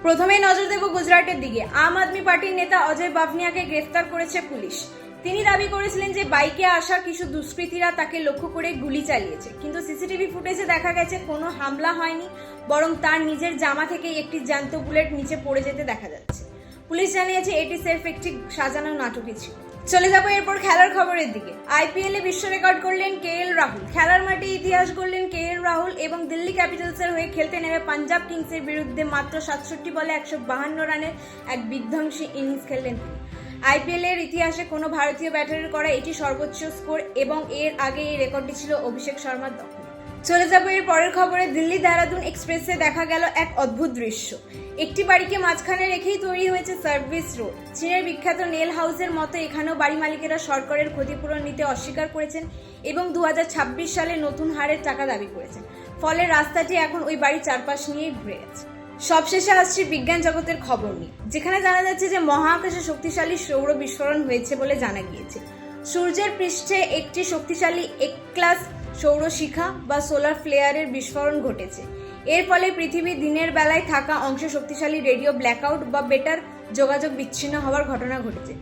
প্রথমেই নজর দেব গুজরাটের দিকে। আম আদমি পার্টির নেতা অজয় বাভনিয়াকে গ্রেফতার করেছে পুলিশ। তিনি দাবি করেছিলেন যে বাইকে আসা কিছু দুষ্কৃতীরা তাকে লক্ষ্য করে গুলি চালিয়েছে, কিন্তু সিসিটিভি ফুটেজে দেখা গেছে কোনো হামলা হয়নি, বরং তার নিজের জামা থেকে একটি জ্যান্ত বুলেট নিচে পড়ে যেতে দেখা যাচ্ছে। পুলিশ জানিয়েছে এটি সির্ফ একটি সাজানো নাটকই ছিল। চলে যাবো এরপর খেলার খবরের দিকে। আইপিএল এ বিশ্ব রেকর্ড করলেন কেএল রাহুল। খেলার মাঠে ইতিহাস গড়লেন কেএল রাহুল এবং দিল্লি ক্যাপিটালসের হয়ে খেলতে নেমে পাঞ্জাব কিংসের বিরুদ্ধে মাত্র 67 বলে 152 রানের এক বিধ্বংসী ইনিংস খেললেন তিনি। আইপিএল এর ইতিহাসে কোনো ভারতীয় ব্যাটারের করা এটি সর্বোচ্চ স্কোর এবং এর আগে এই রেকর্ডটি ছিল অভিষেক শর্মার দখলে। চলে যাবো এর পরের খবরে। দিল্লি দেহরাদুন এক্সপ্রেসে দেখা গেল এক অদ্ভুত দৃশ্য। একটি বাড়িকে মাঝখানে রেখেই তৈরি হয়েছে সার্ভিস রোড। চীনের বিখ্যাত নেল হাউসের মতো এখানেও বাড়ি মালিকেরা সরকারের ক্ষতিপূরণ নিতে অস্বীকার করেছেন এবং 2026 সালে নতুন হারের টাকা দাবি করেছেন। ফলে রাস্তাটি এখন ওই বাড়ির চারপাশ নিয়েই ঘুরে গেছে। সবশেষে আসছে বিজ্ঞান জগতের খবর নিয়ে, যেখানে জানা যাচ্ছে যে মহাকাশে শক্তিশালী সৌর বিস্ফোরণ হয়েছে বলে জানা গিয়েছে। সূর্যের পৃষ্ঠে একটি শক্তিশালী এক্লাস সৌরশিখা বা সোলার ফ্লেয়ারের বিস্ফোরণ ঘটেছে। এর ফলে পৃথিবীর দিনের বেলায় থাকা অংশে শক্তিশালী রেডিও ব্ল্যাকআউট বা বেটার যোগাযোগ বিচ্ছিন্ন হওয়ার ঘটনা ঘটেছে।